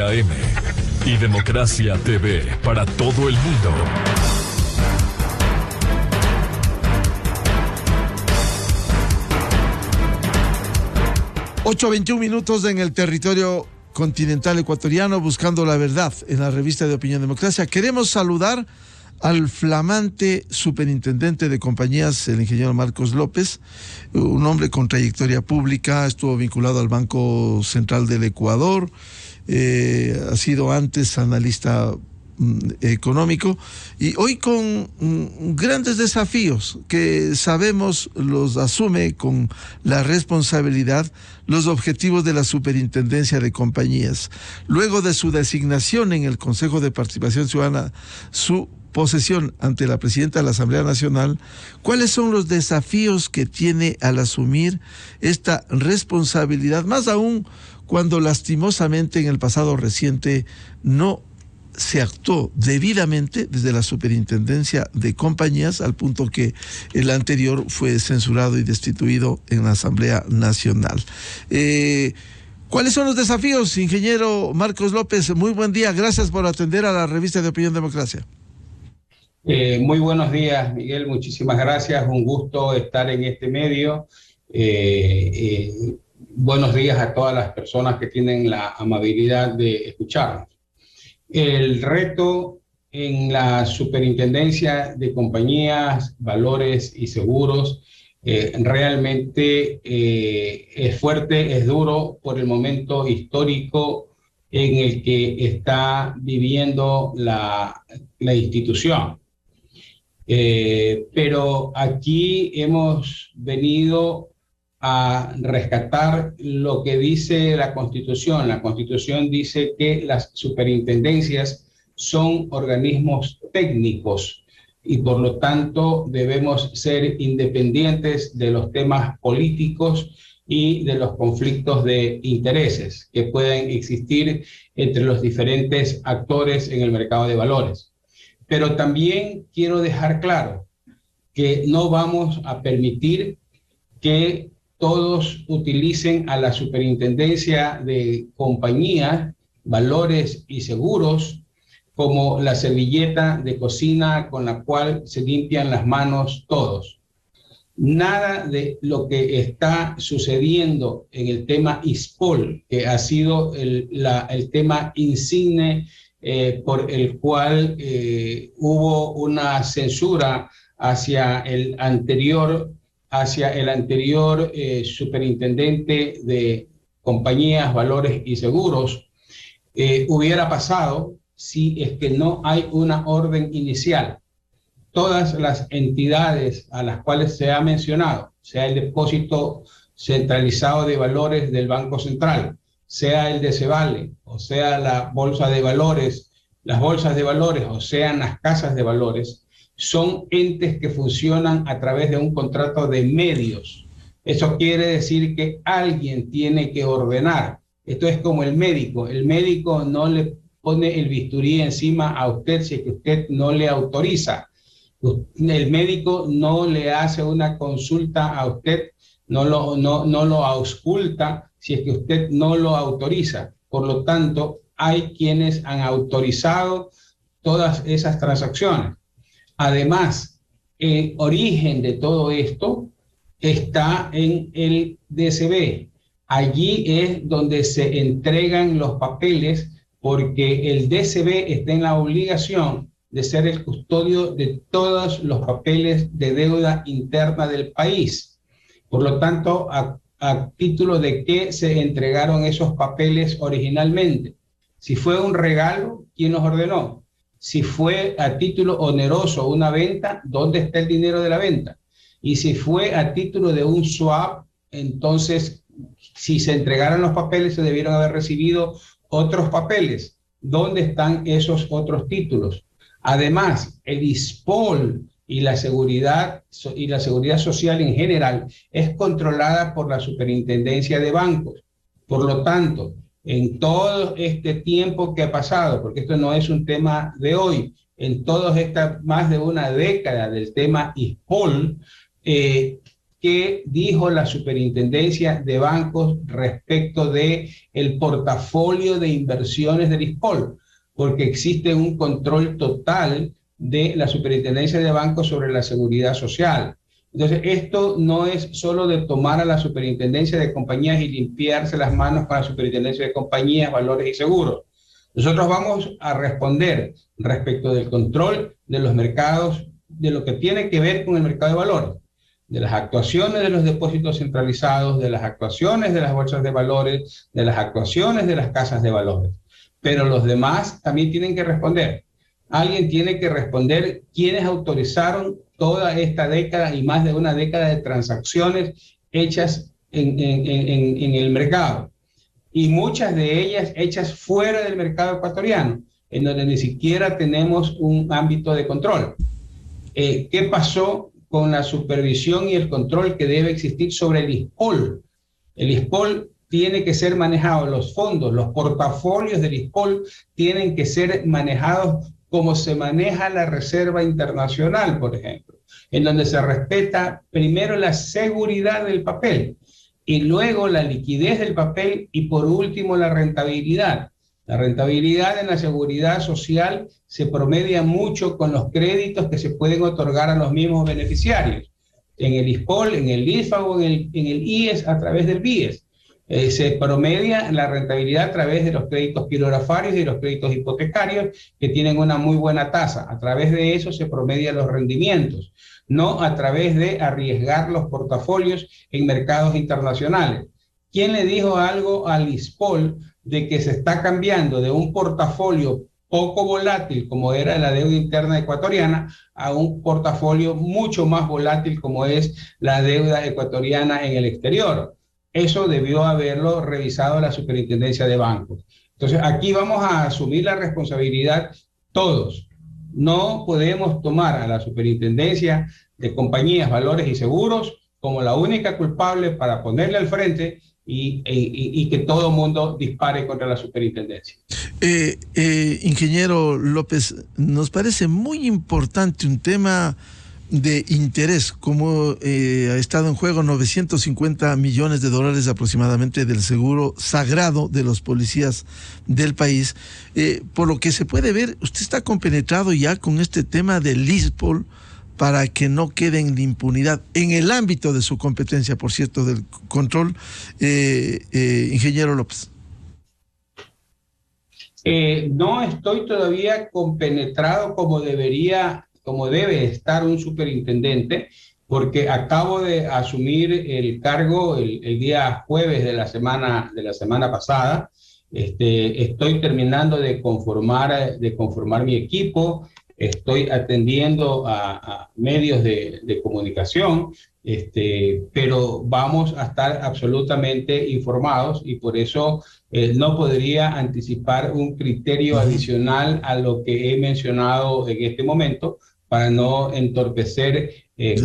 AM y Democracia TV para todo el mundo. Ocho 21 minutos en el territorio continental ecuatoriano, buscando la verdad en la revista de Opinión Democracia. Queremos saludar al flamante superintendente de compañías, el ingeniero Marcos López, un hombre con trayectoria pública, estuvo vinculado al Banco Central del Ecuador, ha sido antes analista económico y hoy con grandes desafíos que sabemos los asume con la responsabilidad los objetivos de la Superintendencia de Compañías. Luego de su designación en el Consejo de Participación Ciudadana, su posesión ante la presidenta de la Asamblea Nacional, ¿cuáles son los desafíos que tiene al asumir esta responsabilidad? Más aún cuando lastimosamente en el pasado reciente no se actuó debidamente desde la Superintendencia de Compañías, al punto que el anterior fue censurado y destituido en la Asamblea Nacional. ¿Cuáles son los desafíos, ingeniero Marcos López? Muy buen día, gracias por atender a la revista de Opinión Democracia. Muy buenos días, Miguel, muchísimas gracias, un gusto estar en este medio. Buenos días a todas las personas que tienen la amabilidad de escucharnos. El reto en la Superintendencia de Compañías, Valores y Seguros realmente es fuerte, es duro por el momento histórico en el que está viviendo la institución. Pero aquí hemos venido a rescatar lo que dice la Constitución. La Constitución dice que las superintendencias son organismos técnicos y por lo tanto debemos ser independientes de los temas políticos y de los conflictos de intereses que pueden existir entre los diferentes actores en el mercado de valores. Pero también quiero dejar claro que no vamos a permitir que todos utilicen a la Superintendencia de Compañías, Valores y Seguros como la servilleta de cocina con la cual se limpian las manos todos. Nada de lo que está sucediendo en el tema ISPOL, que ha sido el tema insigne por el cual hubo una censura hacia el anterior superintendente de Compañías, Valores y Seguros, hubiera pasado si es que no hay una orden inicial. Todas las entidades a las cuales se ha mencionado, sea el Depósito Centralizado de Valores del Banco Central, sea el DECEVALE, o sea la Bolsa de Valores, las bolsas de valores, o sean las casas de valores, son entes que funcionan a través de un contrato de medios. Eso quiere decir que alguien tiene que ordenar. Esto es como el médico no le pone el bisturí encima a usted si es que usted no le autoriza. El médico no le hace una consulta a usted, no lo ausculta si es que usted no lo autoriza. Por lo tanto, hay quienes han autorizado todas esas transacciones. Además, el origen de todo esto está en el DCB. Allí es donde se entregan los papeles, porque el DCB está en la obligación de ser el custodio de todos los papeles de deuda interna del país. Por lo tanto, a título de qué se entregaron esos papeles originalmente. Si fue un regalo, ¿quién los ordenó? Si fue a título oneroso una venta, ¿dónde está el dinero de la venta? Y si fue a título de un swap, entonces, si se entregaron los papeles, se debieron haber recibido otros papeles. ¿Dónde están esos otros títulos? Además, el ISPOL y la seguridad social en general es controlada por la Superintendencia de Bancos. Por lo tanto, en todo este tiempo que ha pasado, porque esto no es un tema de hoy, en toda esta más de una década del tema ISPOL, qué dijo la Superintendencia de Bancos respecto de el portafolio de inversiones del ISPOL, porque existe un control total de la Superintendencia de Bancos sobre la seguridad social. Entonces, esto no es solo de tomar a la Superintendencia de Compañías y limpiarse las manos con la Superintendencia de Compañías, Valores y Seguros. Nosotros vamos a responder respecto del control de los mercados, de lo que tiene que ver con el mercado de valores, de las actuaciones de los depósitos centralizados, de las actuaciones de las bolsas de valores, de las actuaciones de las casas de valores. Pero los demás también tienen que responder. Alguien tiene que responder quiénes autorizaron toda esta década y más de una década de transacciones hechas en el mercado. Y muchas de ellas hechas fuera del mercado ecuatoriano, en donde ni siquiera tenemos un ámbito de control. ¿Qué pasó con la supervisión y el control que debe existir sobre el ISPOL? El ISPOL tiene que ser manejado, los fondos, los portafolios del ISPOL tienen que ser manejados como se maneja la Reserva Internacional, por ejemplo, en donde se respeta primero la seguridad del papel y luego la liquidez del papel y por último la rentabilidad. La rentabilidad en la seguridad social se promedia mucho con los créditos que se pueden otorgar a los mismos beneficiarios. En el ISPOL, en el ISFA o en el IES a través del BIES. Se promedia la rentabilidad a través de los créditos quirografarios y los créditos hipotecarios que tienen una muy buena tasa. A través de eso se promedian los rendimientos, no a través de arriesgar los portafolios en mercados internacionales. ¿Quién le dijo algo al ISPOL de que se está cambiando de un portafolio poco volátil como era la deuda interna ecuatoriana a un portafolio mucho más volátil como es la deuda ecuatoriana en el exterior? Eso debió haberlo revisado la Superintendencia de Bancos. Entonces, aquí vamos a asumir la responsabilidad todos. No podemos tomar a la Superintendencia de Compañías, Valores y Seguros como la única culpable para ponerle al frente y que todo el mundo dispare contra la Superintendencia. Ingeniero López, nos parece muy importante un tema de interés, como ha estado en juego 950 millones de dólares aproximadamente del seguro sagrado de los policías del país. Por lo que se puede ver, usted está compenetrado ya con este tema del ISPOL para que no quede en la impunidad en el ámbito de su competencia, por cierto, del control. Ingeniero López. No estoy todavía compenetrado como debe estar un superintendente, porque acabo de asumir el cargo el día jueves de la semana pasada. Estoy terminando de conformar mi equipo, estoy atendiendo a medios de comunicación, pero vamos a estar absolutamente informados y por eso no podría anticipar un criterio adicional a lo que he mencionado en este momento, para no entorpecer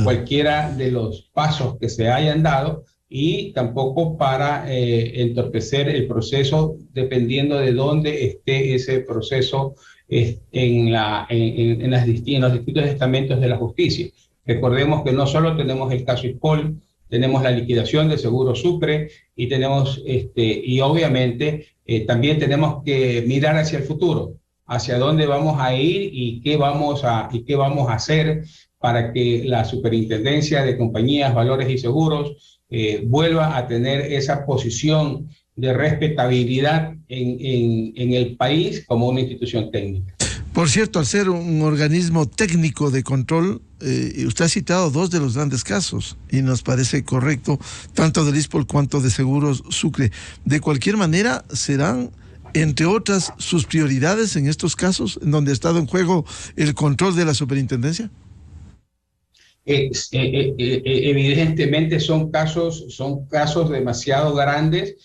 cualquiera de los pasos que se hayan dado y tampoco para entorpecer el proceso dependiendo de dónde esté ese proceso en los distintos estamentos de la justicia. Recordemos que no solo tenemos el caso ISPOL, tenemos la liquidación de Seguro Supre y tenemos y obviamente también tenemos que mirar hacia el futuro, hacia dónde vamos a ir y qué vamos a hacer para que la Superintendencia de Compañías, Valores y Seguros vuelva a tener esa posición de respetabilidad en el país como una institución técnica. Por cierto, al ser un organismo técnico de control, usted ha citado dos de los grandes casos y nos parece correcto, tanto del ISPOL cuanto de Seguros Sucre. De cualquier manera, serán, entre otras, sus prioridades en estos casos, en donde ha estado en juego el control de la superintendencia. Evidentemente son casos demasiado grandes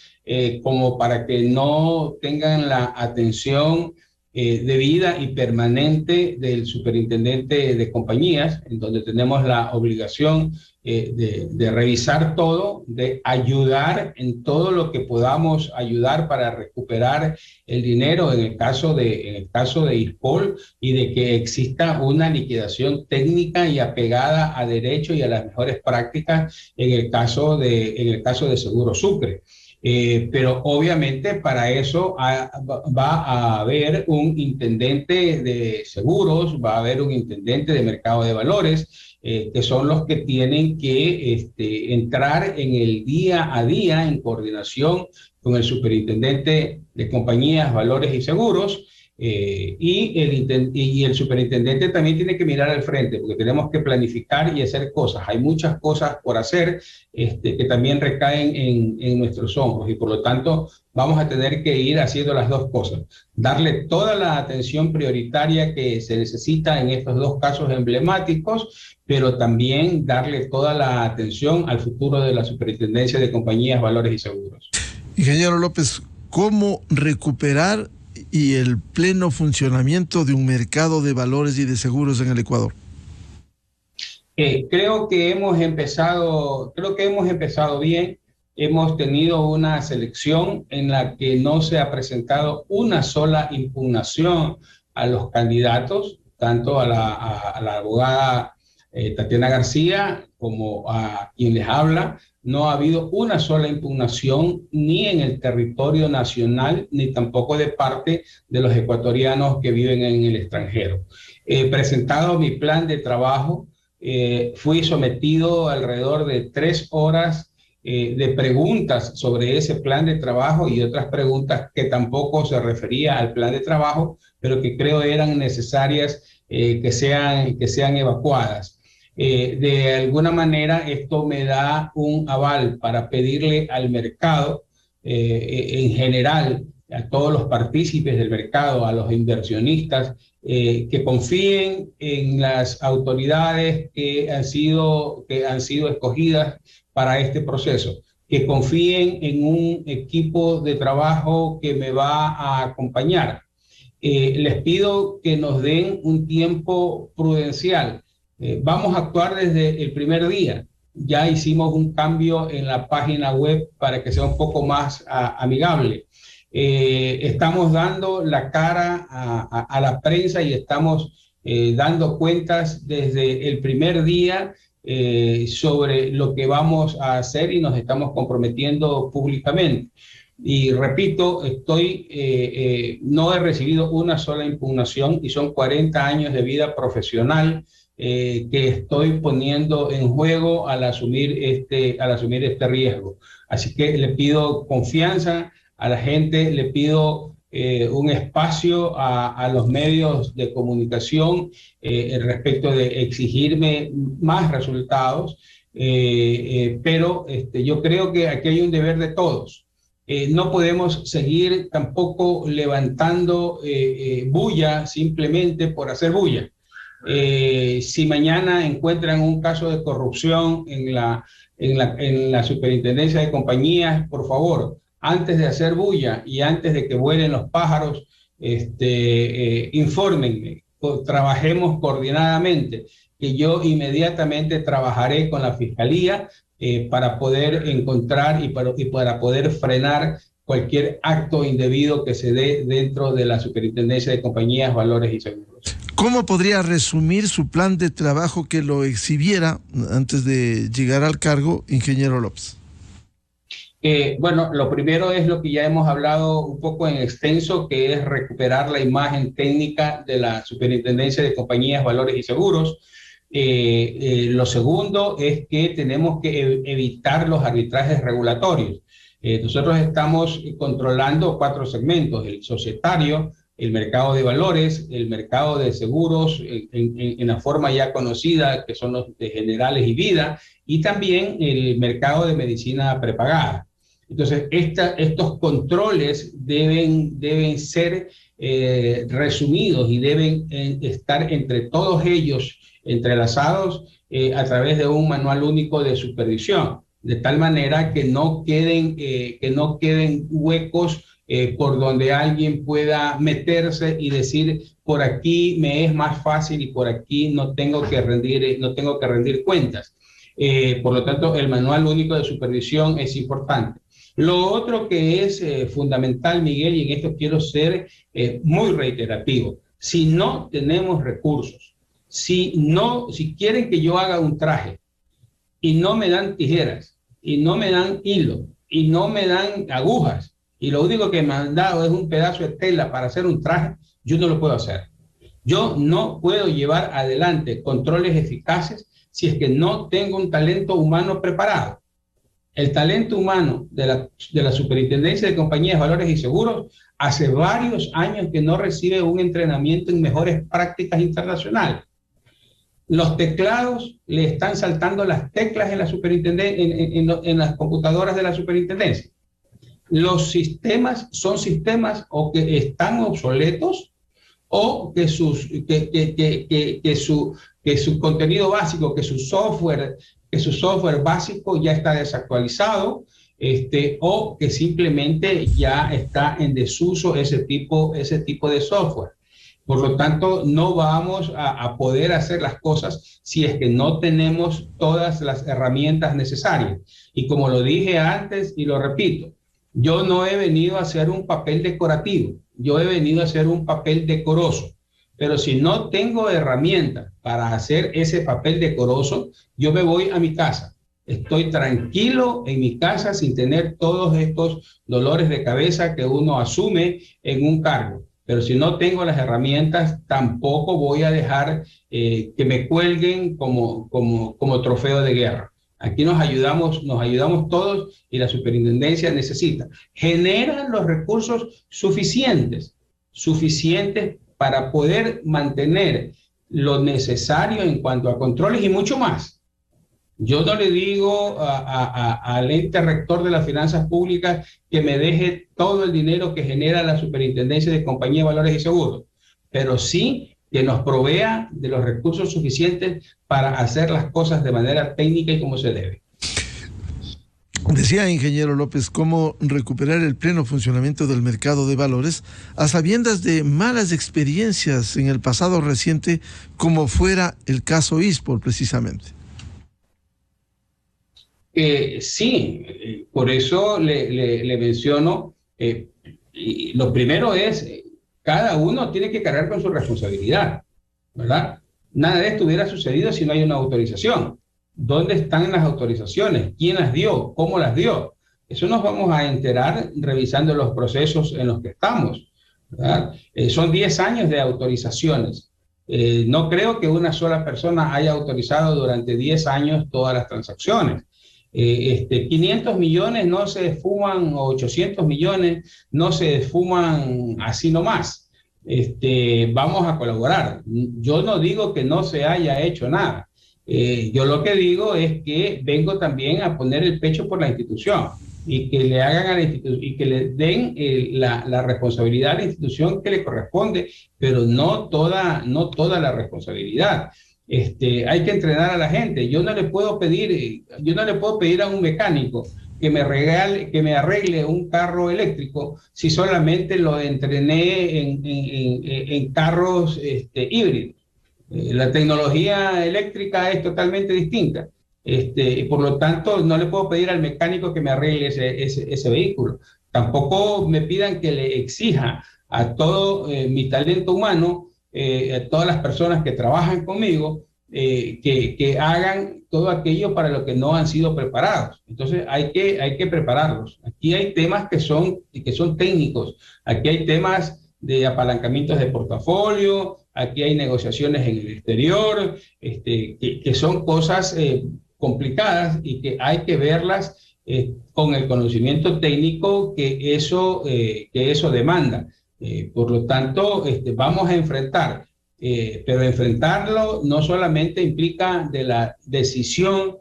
como para que no tengan la atención de vida y permanente del superintendente de compañías, en donde tenemos la obligación de revisar todo, de ayudar en todo lo que podamos ayudar para recuperar el dinero en el caso de ISPOL, y de que exista una liquidación técnica y apegada a derecho y a las mejores prácticas en el caso de Seguro Sucre. Pero obviamente para eso va a haber un intendente de seguros, va a haber un intendente de mercado de valores, que son los que tienen que entrar en el día a día en coordinación con el superintendente de compañías, valores y seguros. Y el superintendente también tiene que mirar al frente, porque tenemos que planificar y hacer cosas. Hay muchas cosas por hacer que también recaen en nuestros hombros, y por lo tanto vamos a tener que ir haciendo las dos cosas: darle toda la atención prioritaria que se necesita en estos dos casos emblemáticos, pero también darle toda la atención al futuro de la Superintendencia de Compañías, Valores y Seguros. Ingeniero López, ¿cómo recuperar y el pleno funcionamiento de un mercado de valores y de seguros en el Ecuador? Creo que hemos empezado bien. Hemos tenido una selección en la que no se ha presentado una sola impugnación a los candidatos, tanto a la abogada Tatiana García como a quien les habla. No ha habido una sola impugnación, ni en el territorio nacional, ni tampoco de parte de los ecuatorianos que viven en el extranjero. He presentado mi plan de trabajo, fui sometido alrededor de 3 horas de preguntas sobre ese plan de trabajo y otras preguntas que tampoco se refería al plan de trabajo, pero que creo eran necesarias que sean evacuadas. De alguna manera esto me da un aval para pedirle al mercado en general, a todos los partícipes del mercado, a los inversionistas, que confíen en las autoridades que han sido escogidas para este proceso, que confíen en un equipo de trabajo que me va a acompañar. Les pido que nos den un tiempo prudencial. Vamos a actuar desde el primer día. Ya hicimos un cambio en la página web para que sea un poco más amigable. Estamos dando la cara a la prensa y estamos dando cuentas desde el primer día sobre lo que vamos a hacer, y nos estamos comprometiendo públicamente. Y repito, no he recibido una sola impugnación, y son 40 años de vida profesional que estoy poniendo en juego al asumir este riesgo. Así que le pido confianza a la gente, le pido un espacio a los medios de comunicación respecto de exigirme más resultados, pero yo creo que aquí hay un deber de todos. No podemos seguir tampoco levantando bulla simplemente por hacer bulla. Si mañana encuentran un caso de corrupción en la Superintendencia de Compañías, por favor, antes de hacer bulla y antes de que vuelen los pájaros, infórmenme, trabajemos coordinadamente, que yo inmediatamente trabajaré con la Fiscalía para poder encontrar y para poder frenar cualquier acto indebido que se dé dentro de la Superintendencia de Compañías, Valores y Seguros. ¿Cómo podría resumir su plan de trabajo que lo exhibiera antes de llegar al cargo, ingeniero López? Bueno, lo primero es lo que ya hemos hablado un poco en extenso, que es recuperar la imagen técnica de la Superintendencia de Compañías, Valores y Seguros. Lo segundo es que tenemos que evitar los arbitrajes regulatorios. Nosotros estamos controlando 4 segmentos: el societario, el mercado de valores, el mercado de seguros en la forma ya conocida, que son los de generales y vida, y también el mercado de medicina prepagada. Entonces, estos controles deben ser resumidos y deben estar entre todos ellos entrelazados a través de un manual único de supervisión, de tal manera que no queden huecos por donde alguien pueda meterse y decir, por aquí me es más fácil y por aquí no tengo que rendir cuentas. Por lo tanto, el manual único de supervisión es importante. Lo otro que es fundamental, Miguel, y en esto quiero ser muy reiterativo: si no tenemos recursos, si quieren que yo haga un traje y no me dan tijeras, y no me dan hilo, y no me dan agujas, y lo único que me han dado es un pedazo de tela para hacer un traje, yo no lo puedo hacer. Yo no puedo llevar adelante controles eficaces si es que no tengo un talento humano preparado. El talento humano de la Superintendencia de Compañías, Valores y Seguros hace varios años que no recibe un entrenamiento en mejores prácticas internacionales. Los teclados le están saltando las teclas en la superintendencia, en las computadoras de la superintendencia. Los sistemas son sistemas o que están obsoletos o que su contenido básico, que su software básico ya está desactualizado, o que simplemente ya está en desuso ese tipo de software. Por lo tanto, no vamos a poder hacer las cosas si es que no tenemos todas las herramientas necesarias. Y como lo dije antes y lo repito, yo no he venido a hacer un papel decorativo, yo he venido a hacer un papel decoroso. Pero si no tengo herramientas para hacer ese papel decoroso, yo me voy a mi casa. Estoy tranquilo en mi casa sin tener todos estos dolores de cabeza que uno asume en un cargo. Pero si no tengo las herramientas, tampoco voy a dejar que me cuelguen como trofeo de guerra. Aquí nos ayudamos todos y la superintendencia genera los recursos suficientes para poder mantener lo necesario en cuanto a controles y mucho más. Yo no le digo al ente rector de las finanzas públicas que me deje todo el dinero que genera la Superintendencia de Compañías, Valores y Seguros, pero sí que nos provea de los recursos suficientes para hacer las cosas de manera técnica y como se debe. Decía, ingeniero López, cómo recuperar el pleno funcionamiento del mercado de valores a sabiendas de malas experiencias en el pasado reciente, como fuera el caso ISPOL, precisamente. Sí, por eso le menciono, y lo primero es, cada uno tiene que cargar con su responsabilidad, ¿verdad? Nada de esto hubiera sucedido si no hay una autorización. ¿Dónde están las autorizaciones? ¿Quién las dio? ¿Cómo las dio? Eso nos vamos a enterar revisando los procesos en los que estamos, ¿verdad? Son 10 años de autorizaciones. No creo que una sola persona haya autorizado durante 10 años todas las transacciones. 500 millones no se esfuman, o 800 millones no se esfuman así nomás. Vamos a colaborar. Yo no digo que no se haya hecho nada. Yo lo que digo es que vengo también a poner el pecho por la institución y que le hagan a la institución y que le den la responsabilidad a la institución que le corresponde, pero no toda la responsabilidad. Hay que entrenar a la gente. Yo no le puedo pedir a un mecánico que me arregle un carro eléctrico si solamente lo entrené en carros híbridos. La tecnología eléctrica es totalmente distinta. Por lo tanto, no le puedo pedir al mecánico que me arregle ese vehículo. Tampoco me pidan que le exija a todo mi talento humano, a todas las personas que trabajan conmigo, que hagan todo aquello para lo que no han sido preparados. Entonces hay que prepararlos. Aquí hay temas que son técnicos. Aquí hay temas de apalancamientos de portafolio, aquí hay negociaciones en el exterior, que son cosas complicadas y que hay que verlas con el conocimiento técnico que eso demanda. Por lo tanto, vamos a enfrentar, pero enfrentarlo no solamente implica de la decisión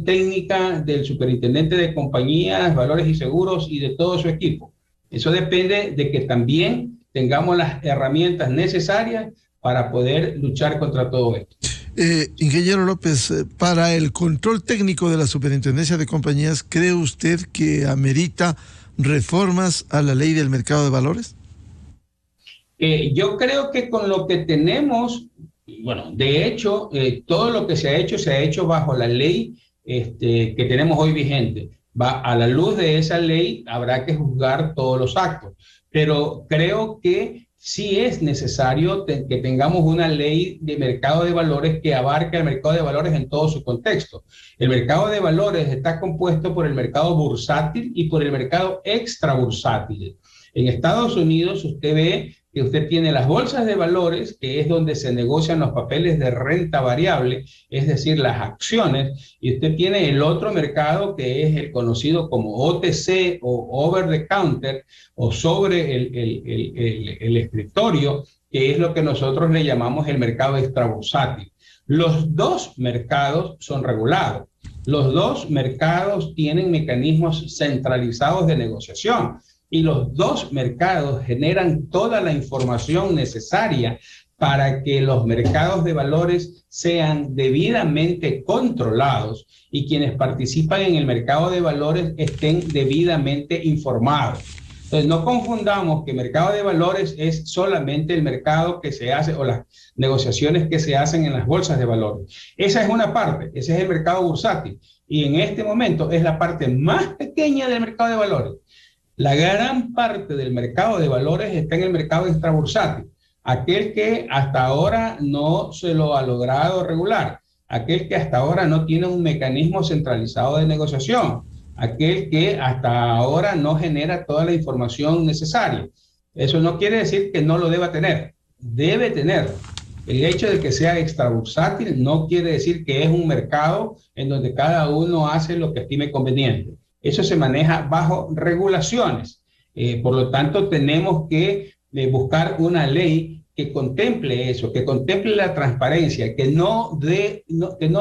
técnica del superintendente de compañías, valores y seguros y de todo su equipo. Eso depende de que también tengamos las herramientas necesarias para poder luchar contra todo esto. Ingeniero López, para el control técnico de la Superintendencia de Compañías, ¿cree usted que amerita reformas a la ley del mercado de valores? Yo creo que con lo que tenemos, bueno, de hecho, todo lo que se ha hecho bajo la ley que tenemos hoy vigente. A la luz de esa ley habrá que juzgar todos los actos, pero creo que sí es necesario que tengamos una ley de mercado de valores que abarque el mercado de valores en todo su contexto. El mercado de valores está compuesto por el mercado bursátil y por el mercado extrabursátil. En Estados Unidos usted ve que usted tiene las bolsas de valores, que es donde se negocian los papeles de renta variable, es decir, las acciones, y usted tiene el otro mercado que es el conocido como OTC o over the counter o sobre el escritorio, que es lo que nosotros le llamamos el mercado extrabursátil. Los dos mercados son regulados. Los dos mercados tienen mecanismos centralizados de negociación. Y los dos mercados generan toda la información necesaria para que los mercados de valores sean debidamente controlados y quienes participan en el mercado de valores estén debidamente informados. Entonces, no confundamos que el mercado de valores es solamente el mercado que se hace o las negociaciones que se hacen en las bolsas de valores. Esa es una parte, ese es el mercado bursátil. Y en este momento es la parte más pequeña del mercado de valores. La gran parte del mercado de valores está en el mercado extrabursátil, aquel que hasta ahora no se lo ha logrado regular, aquel que hasta ahora no tiene un mecanismo centralizado de negociación, aquel que hasta ahora no genera toda la información necesaria. Eso no quiere decir que no lo deba tener, debe tenerlo. El hecho de que sea extrabursátil no quiere decir que es un mercado en donde cada uno hace lo que estime conveniente. Eso se maneja bajo regulaciones. Por lo tanto, tenemos que buscar una ley que contemple eso, que contemple la transparencia, que no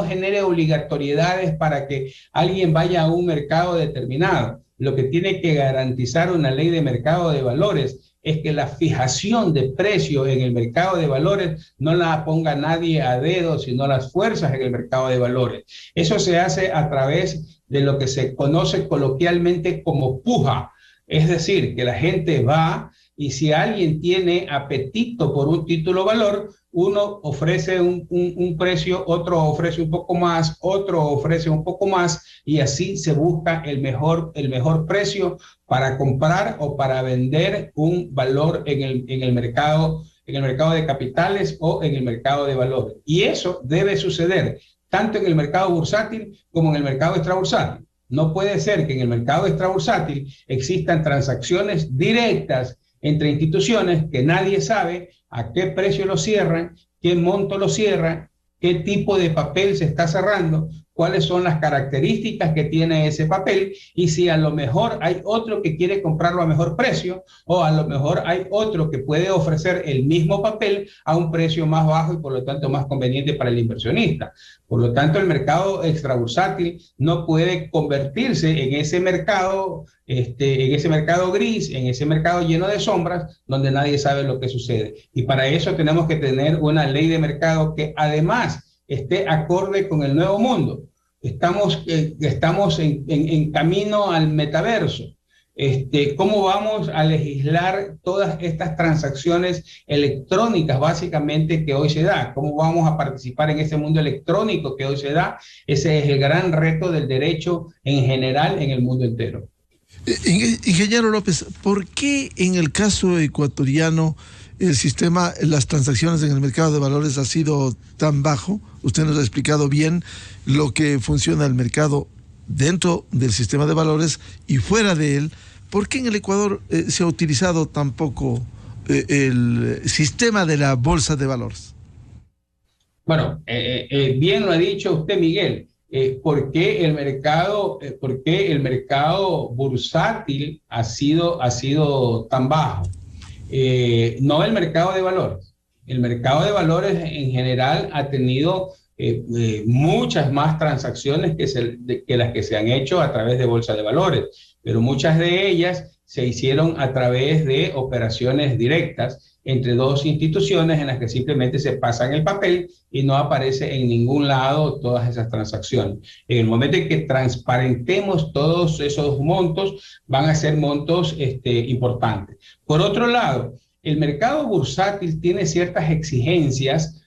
genere obligatoriedades para que alguien vaya a un mercado determinado. Lo que tiene que garantizar una ley de mercado de valores es que la fijación de precios en el mercado de valores no la ponga nadie a dedo, sino las fuerzas en el mercado de valores. Eso se hace a través de lo que se conoce coloquialmente como puja, es decir, que la gente va y si alguien tiene apetito por un título valor, uno ofrece un precio, otro ofrece un poco más, otro ofrece un poco más y así se busca el mejor precio para comprar o para vender un valor en el mercado de capitales o en el mercado de valores. Y eso debe suceder tanto en el mercado bursátil como en el mercado extrabursátil. No puede ser que en el mercado extrabursátil existan transacciones directas entre instituciones que nadie sabe a qué precio lo cierran, qué monto lo cierran, qué tipo de papel se está cerrando, cuáles son las características que tiene ese papel y si a lo mejor hay otro que quiere comprarlo a mejor precio o a lo mejor hay otro que puede ofrecer el mismo papel a un precio más bajo y por lo tanto más conveniente para el inversionista. Por lo tanto, el mercado extrabursátil no puede convertirse en ese mercado gris, en ese mercado lleno de sombras donde nadie sabe lo que sucede. Y para eso tenemos que tener una ley de mercado que además esté acorde con el nuevo mundo. Estamos en camino al metaverso. ¿Cómo vamos a legislar todas estas transacciones electrónicas básicamente que hoy se da? ¿Cómo vamos a participar en ese mundo electrónico que hoy se da? Ese es el gran reto del derecho en general en el mundo entero. Ingeniero López, ¿por qué en el caso ecuatoriano el sistema, las transacciones en el mercado de valores ha sido tan bajo? Usted nos ha explicado bien lo que funciona el mercado dentro del sistema de valores y fuera de él. ¿Por qué en el Ecuador se ha utilizado tan poco el sistema de la bolsa de valores? Bueno, bien lo ha dicho usted, Miguel. ¿Por qué el mercado bursátil ha sido tan bajo? No el mercado de valores. El mercado de valores en general ha tenido muchas más transacciones que las que se han hecho a través de bolsa de valores, pero muchas de ellas se hicieron a través de operaciones directas entre dos instituciones en las que simplemente se pasan el papel y no aparece en ningún lado todas esas transacciones. En el momento en que transparentemos todos esos montos, van a ser montos importantes. Por otro lado, el mercado bursátil tiene ciertas exigencias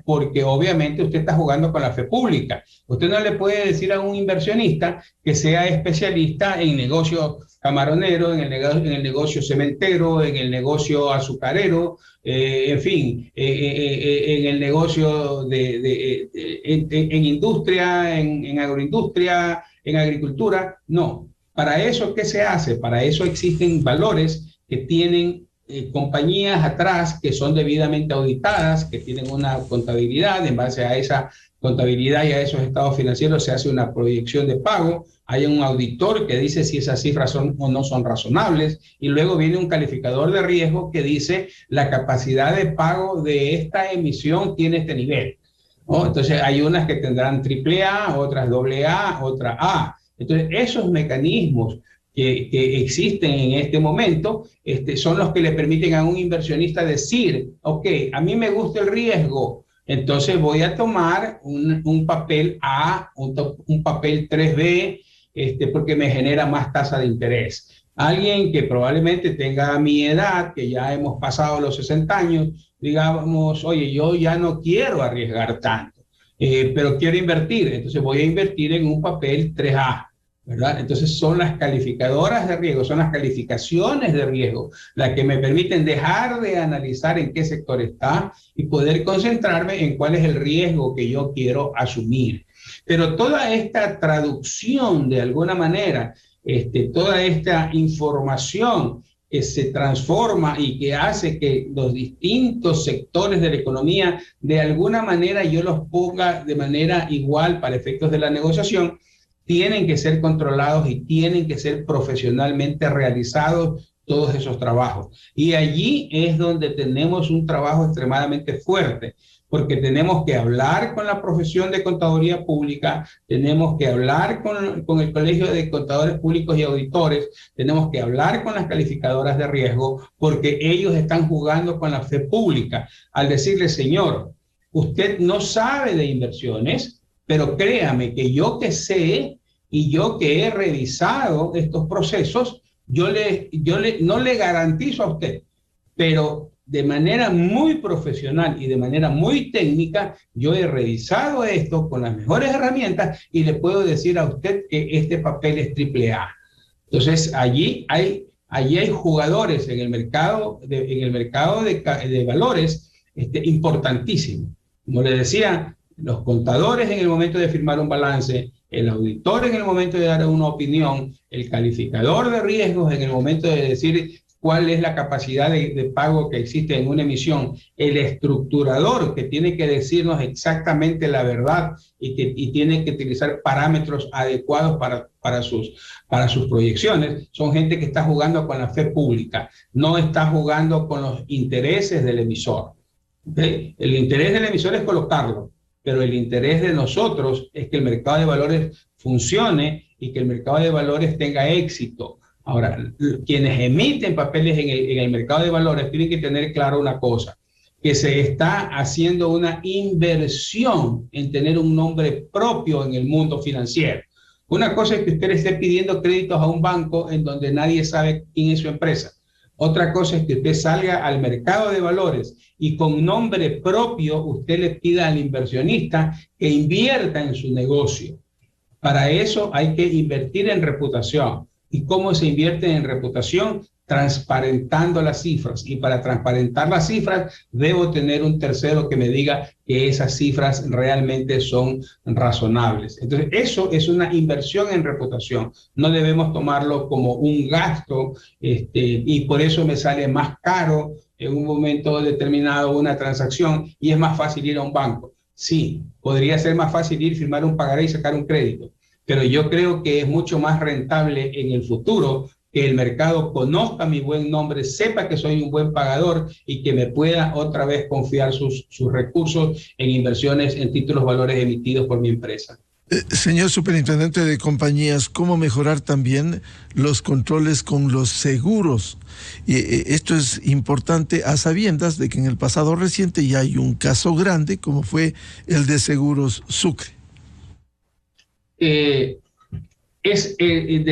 porque obviamente usted está jugando con la fe pública. Usted no le puede decir a un inversionista que sea especialista en negocio camaronero, en el negocio cementero, en el negocio azucarero, en fin, en el negocio en industria, en agroindustria, en agricultura. No. ¿Para eso qué se hace? Para eso existen valores que tienen compañías atrás que son debidamente auditadas, que tienen una contabilidad. En base a esa contabilidad y a esos estados financieros se hace una proyección de pago. Hay un auditor que dice si esas cifras son o no son razonables, y luego viene un calificador de riesgo que dice la capacidad de pago de esta emisión tiene este nivel, ¿no? Entonces hay unas que tendrán AAA, otras AA, otra A. Entonces esos mecanismos que existen en este momento son los que le permiten a un inversionista decir, ok, a mí me gusta el riesgo, entonces voy a tomar un papel A, un papel 3B, porque me genera más tasa de interés. Alguien que probablemente tenga mi edad, que ya hemos pasado los 60 años, digamos, oye, yo ya no quiero arriesgar tanto, pero quiero invertir, entonces voy a invertir en un papel 3A. ¿Verdad? Entonces son las calificadoras de riesgo, son las calificaciones de riesgo las que me permiten dejar de analizar en qué sector está y poder concentrarme en cuál es el riesgo que yo quiero asumir. Pero toda esta traducción, de alguna manera, toda esta información que se transforma y que hace que los distintos sectores de la economía, de alguna manera yo los ponga de manera igual para efectos de la negociación, tienen que ser controlados y tienen que ser profesionalmente realizados todos esos trabajos. Y allí es donde tenemos un trabajo extremadamente fuerte, porque tenemos que hablar con la profesión de contaduría pública, tenemos que hablar con el Colegio de Contadores Públicos y Auditores, tenemos que hablar con las calificadoras de riesgo, porque ellos están jugando con la fe pública al decirle, señor, usted no sabe de inversiones, pero créame que yo que sé y yo que he revisado estos procesos, no le garantizo a usted, pero de manera muy profesional y de manera muy técnica, yo he revisado esto con las mejores herramientas y le puedo decir a usted que este papel es AAA. Entonces, allí hay jugadores en el mercado de valores importantísimos. Como le decía, los contadores en el momento de firmar un balance, el auditor en el momento de dar una opinión, el calificador de riesgos en el momento de decir cuál es la capacidad de pago que existe en una emisión, el estructurador que tiene que decirnos exactamente la verdad y tiene que utilizar parámetros adecuados para sus proyecciones, son gente que está jugando con la fe pública, no está jugando con los intereses del emisor. ¿Okay? El interés del emisor es colocarlo, pero el interés de nosotros es que el mercado de valores funcione y que el mercado de valores tenga éxito. Ahora, quienes emiten papeles en el mercado de valores tienen que tener claro una cosa, que se está haciendo una inversión en tener un nombre propio en el mundo financiero. Una cosa es que usted le esté pidiendo créditos a un banco en donde nadie sabe quién es su empresa. Otra cosa es que usted salga al mercado de valores y con nombre propio usted le pida al inversionista que invierta en su negocio. Para eso hay que invertir en reputación. ¿Y cómo se invierte en reputación? Transparentando las cifras. Y para transparentar las cifras, debo tener un tercero que me diga que esas cifras realmente son razonables. Entonces, eso es una inversión en reputación. No debemos tomarlo como un gasto, y por eso me sale más caro en un momento determinado una transacción y es más fácil ir a un banco. Sí, podría ser más fácil ir, firmar un pagaré y sacar un crédito. Pero yo creo que es mucho más rentable en el futuro que el mercado conozca mi buen nombre, sepa que soy un buen pagador y que me pueda otra vez confiar sus recursos en inversiones en títulos valores emitidos por mi empresa. Señor superintendente de compañías, ¿cómo mejorar también los controles con los seguros? Esto es importante a sabiendas de que en el pasado reciente ya hay un caso grande como fue el de Seguros Sucre. De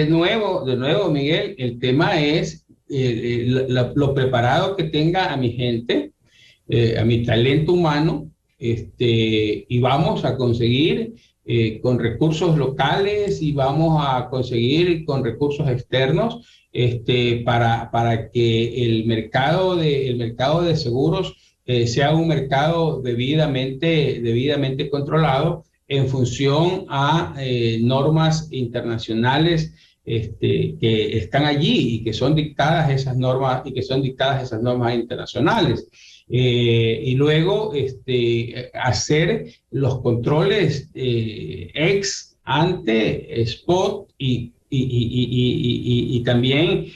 nuevo, Miguel, el tema es lo preparado que tenga a mi gente, a mi talento humano, y vamos a conseguir con recursos locales y vamos a conseguir con recursos externos para que el mercado de seguros sea un mercado debidamente controlado en función a normas internacionales que están allí y que son dictadas esas normas internacionales. Y luego hacer los controles ex ante spot y también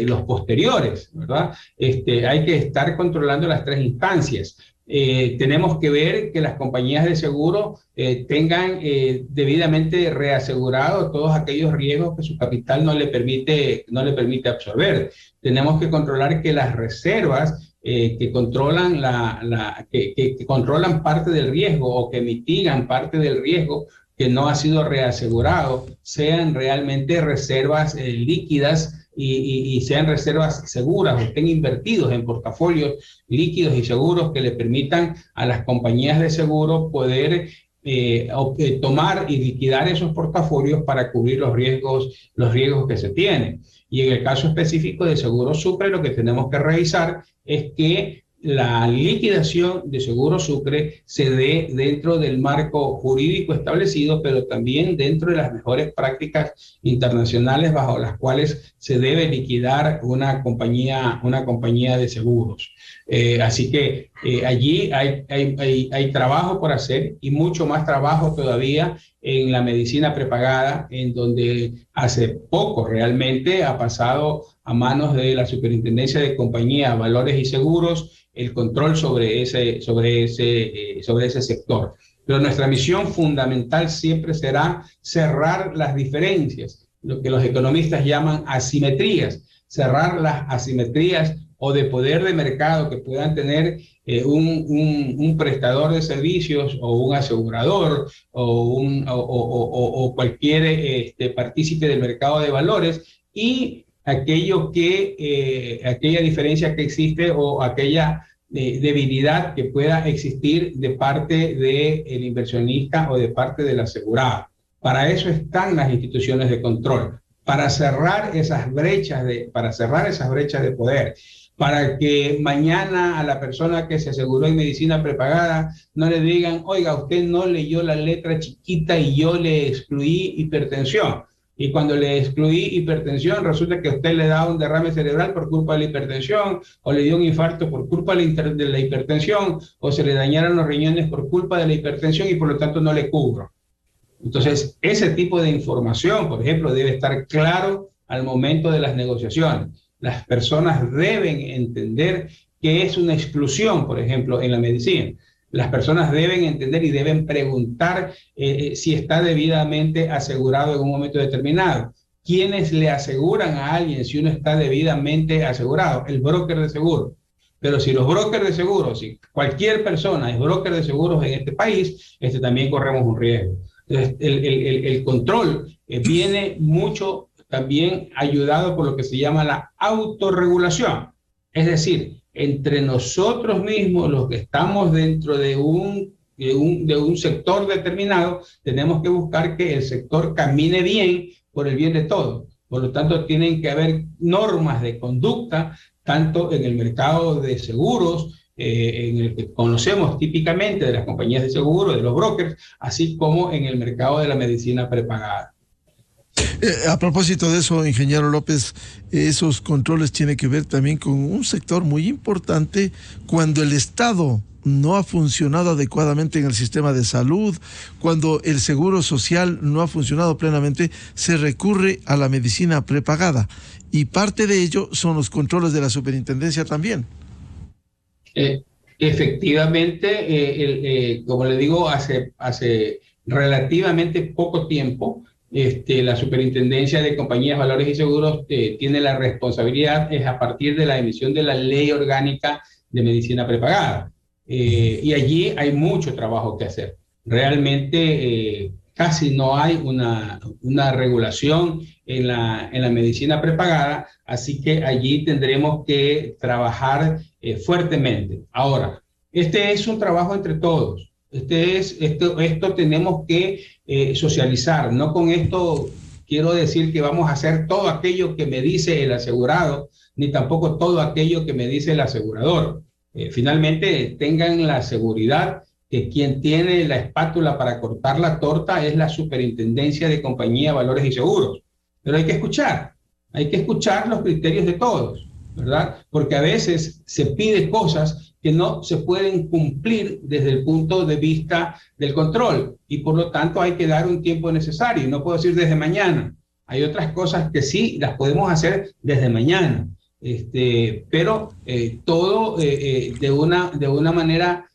los posteriores, ¿verdad? Hay que estar controlando las tres instancias. Tenemos que ver que las compañías de seguro tengan debidamente reasegurado todos aquellos riesgos que su capital no le permite absorber. Tenemos que controlar que las reservas que controlan que controlan parte del riesgo o que mitigan parte del riesgo que no ha sido reasegurado sean realmente reservas líquidas y sean reservas seguras o estén invertidos en portafolios líquidos y seguros que le permitan a las compañías de seguro poder tomar y liquidar esos portafolios para cubrir los riesgos que se tienen. Y en el caso específico de Seguros Sucre, lo que tenemos que revisar es que la liquidación de Seguros Sucre se dé dentro del marco jurídico establecido, pero también dentro de las mejores prácticas internacionales bajo las cuales se debe liquidar una compañía de seguros. Así que allí hay trabajo por hacer y mucho más trabajo todavía en la medicina prepagada, en donde hace poco realmente ha pasado a manos de la Superintendencia de Compañía, Valores y Seguros el control sobre ese sector. Pero nuestra misión fundamental siempre será cerrar las diferencias, lo que los economistas llaman asimetrías, cerrar las asimetrías o de poder de mercado que puedan tener un prestador de servicios o un asegurador o cualquier partícipe del mercado de valores y aquella diferencia que existe o aquella debilidad que pueda existir de parte del inversionista o de parte del asegurado. Para eso están las instituciones de control, para cerrar esas brechas de poder, para que mañana a la persona que se aseguró en medicina prepagada no le digan, oiga, usted no leyó la letra chiquita y yo le excluí hipertensión. Y cuando le excluí hipertensión, resulta que a usted le da un derrame cerebral por culpa de la hipertensión, o le dio un infarto por culpa de la hipertensión, o se le dañaron los riñones por culpa de la hipertensión y por lo tanto no le cubro. Entonces, ese tipo de información, por ejemplo, debe estar claro al momento de las negociaciones. Las personas deben entender que es una exclusión, por ejemplo, en la medicina. Las personas deben entender y deben preguntar si está debidamente asegurado en un momento determinado. ¿Quiénes le aseguran a alguien si uno está debidamente asegurado? El broker de seguros. Pero si los brokers de seguros, si cualquier persona es broker de seguros en este país, también corremos un riesgo. Entonces, el control viene mucho también ayudado por lo que se llama la autorregulación. Es decir, entre nosotros mismos, los que estamos dentro de un sector determinado, tenemos que buscar que el sector camine bien por el bien de todos. Por lo tanto, tienen que haber normas de conducta, tanto en el mercado de seguros, en el que conocemos típicamente de las compañías de seguros, de los brokers, así como en el mercado de la medicina prepagada. A propósito de eso, ingeniero López, esos controles tienen que ver también con un sector muy importante cuando el Estado no ha funcionado adecuadamente en el sistema de salud, cuando el seguro social no ha funcionado plenamente, se recurre a la medicina prepagada y parte de ello son los controles de la superintendencia también. Efectivamente, como le digo, hace relativamente poco tiempo. La Superintendencia de Compañías, Valores y Seguros tiene la responsabilidad es a partir de la emisión de la Ley Orgánica de Medicina Prepagada. Y allí hay mucho trabajo que hacer. Realmente casi no hay una regulación en la medicina prepagada, así que allí tendremos que trabajar fuertemente. Ahora, este es un trabajo entre todos. Esto tenemos que socializar. No con esto quiero decir que vamos a hacer todo aquello que me dice el asegurado, ni tampoco todo aquello que me dice el asegurador. Finalmente, tengan la seguridad que quien tiene la espátula para cortar la torta es la Superintendencia de Compañía, Valores y Seguros. Pero hay que escuchar los criterios de todos, ¿verdad? Porque a veces se pide cosas que no se pueden cumplir desde el punto de vista del control y por lo tanto hay que dar un tiempo necesario. No puedo decir desde mañana. Hay otras cosas que sí las podemos hacer desde mañana, pero todo de una manera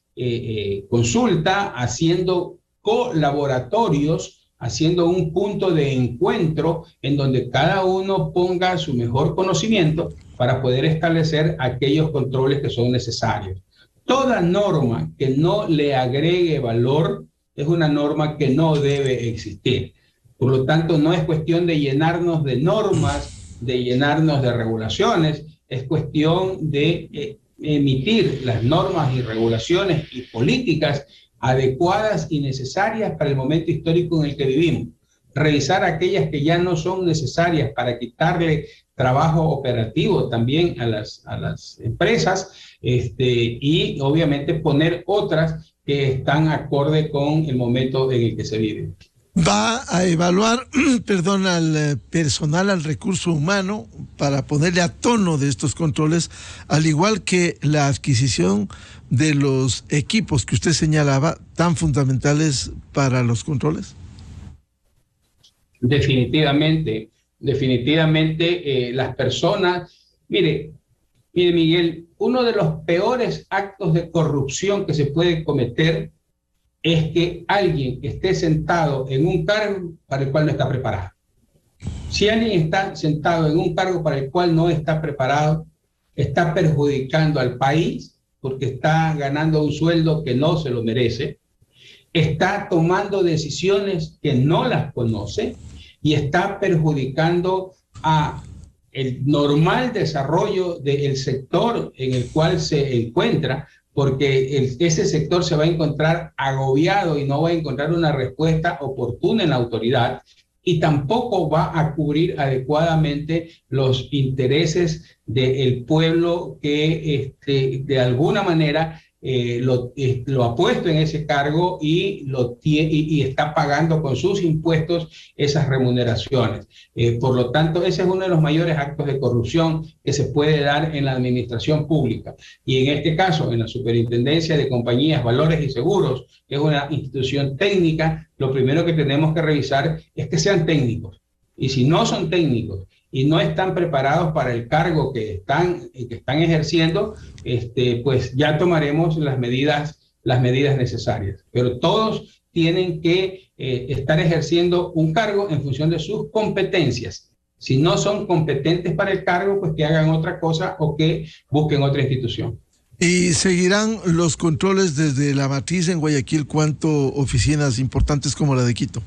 consulta, haciendo colaboratorios, haciendo un punto de encuentro en donde cada uno ponga su mejor conocimiento para poder establecer aquellos controles que son necesarios. Toda norma que no le agregue valor es una norma que no debe existir. Por lo tanto, no es cuestión de llenarnos de normas, de llenarnos de regulaciones, es cuestión de emitir las normas y regulaciones y políticas adecuadas y necesarias para el momento histórico en el que vivimos. Revisar aquellas que ya no son necesarias para quitarle trabajo operativo también a las empresas y obviamente poner otras que están acorde con el momento en el que se vive. Va a evaluar, al personal, al recurso humano, para ponerle a tono de estos controles, al igual que la adquisición de los equipos que usted señalaba, tan fundamentales para los controles. Definitivamente, las personas, mire Miguel, uno de los peores actos de corrupción que se puede cometer es que alguien esté sentado en un cargo para el cual no está preparado. Si alguien está sentado en un cargo para el cual no está preparado, está perjudicando al país porque está ganando un sueldo que no se lo merece, está tomando decisiones que no las conoce y está perjudicando a el normal desarrollo del sector en el cual se encuentra, porque ese sector se va a encontrar agobiado y no va a encontrar una respuesta oportuna en la autoridad y tampoco va a cubrir adecuadamente los intereses del pueblo que de alguna manera lo ha puesto en ese cargo y está pagando con sus impuestos esas remuneraciones. Por lo tanto, ese es uno de los mayores actos de corrupción que se puede dar en la administración pública. Y en este caso, en la Superintendencia de Compañías, Valores y Seguros, que es una institución técnica, lo primero que tenemos que revisar es que sean técnicos. Y si no son técnicos y no están preparados para el cargo que están ejerciendo, pues ya tomaremos las medidas necesarias. Pero todos tienen que estar ejerciendo un cargo en función de sus competencias. Si no son competentes para el cargo, pues que hagan otra cosa o que busquen otra institución. ¿Y seguirán los controles desde la matriz en Guayaquil? ¿Cuántas oficinas importantes como la de Quito?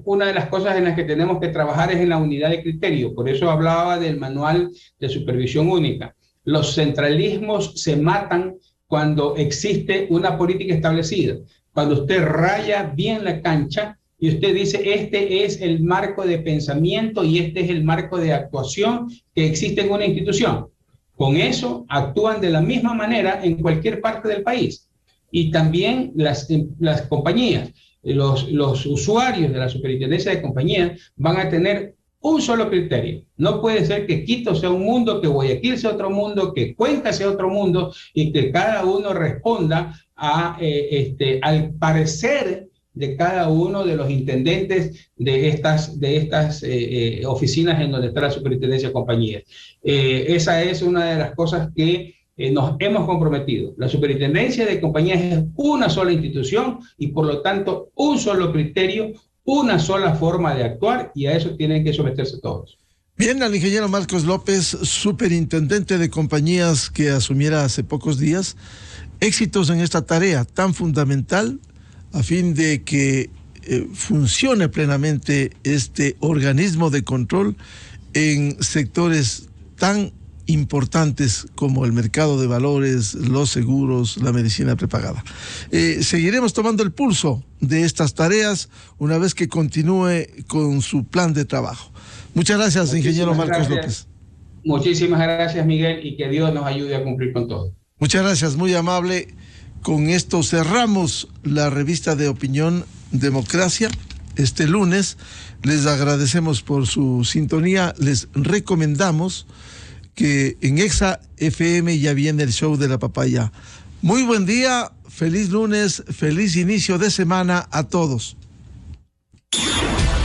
Una de las cosas en las que tenemos que trabajar es en la unidad de criterio. Por eso hablaba del manual de supervisión única. Los centralismos se matan cuando existe una política establecida. Cuando usted raya bien la cancha y usted dice, este es el marco de pensamiento y este es el marco de actuación que existe en una institución. Con eso actúan de la misma manera en cualquier parte del país. Y también las compañías. Los usuarios de la Superintendencia de Compañías van a tener un solo criterio. No puede ser que Quito sea un mundo, que Guayaquil sea otro mundo, que Cuenca sea otro mundo y que cada uno responda al parecer de cada uno de los intendentes de estas oficinas en donde está la Superintendencia de Compañías. Esa es una de las cosas que nos hemos comprometido. La Superintendencia de Compañías es una sola institución y por lo tanto un solo criterio, una sola forma de actuar, y a eso tienen que someterse todos. Bien, al ingeniero Marcos López, superintendente de compañías que asumiera hace pocos días, éxitos en esta tarea tan fundamental a fin de que funcione plenamente este organismo de control en sectores tan importantes como el mercado de valores, los seguros, la medicina prepagada. Seguiremos tomando el pulso de estas tareas una vez que continúe con su plan de trabajo. Muchas gracias, ingeniero Marcos López. Muchísimas gracias, Miguel, y que Dios nos ayude a cumplir con todo. Muchas gracias, muy amable. Con esto cerramos la revista de opinión Democracia este lunes. Les agradecemos por su sintonía. Les recomendamos que en Exa FM ya viene el show de la papaya. Muy buen día, feliz lunes, feliz inicio de semana a todos.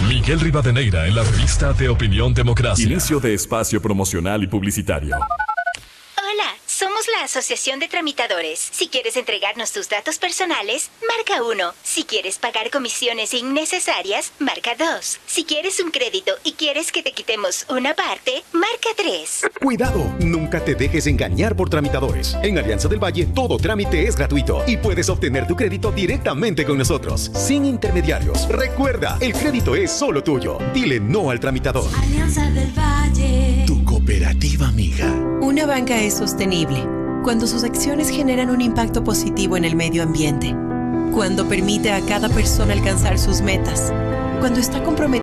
Miguel Rivadeneira en la revista de opinión Democracia. Inicio de espacio promocional y publicitario. Hola, somos la Asociación de Tramitadores. Si quieres entregarnos tus datos personales, marca 1. Si quieres pagar comisiones innecesarias, marca 2. Si quieres un crédito y quieres que te quitemos una parte, marca 3. Cuidado, nunca te dejes engañar por tramitadores. En Alianza del Valle, todo trámite es gratuito y puedes obtener tu crédito directamente con nosotros, sin intermediarios. Recuerda, el crédito es solo tuyo. Dile no al tramitador. Alianza del Valle, tu cooperativa amiga. Una banca es sostenible cuando sus acciones generan un impacto positivo en el medio ambiente, cuando permite a cada persona alcanzar sus metas, cuando está comprometida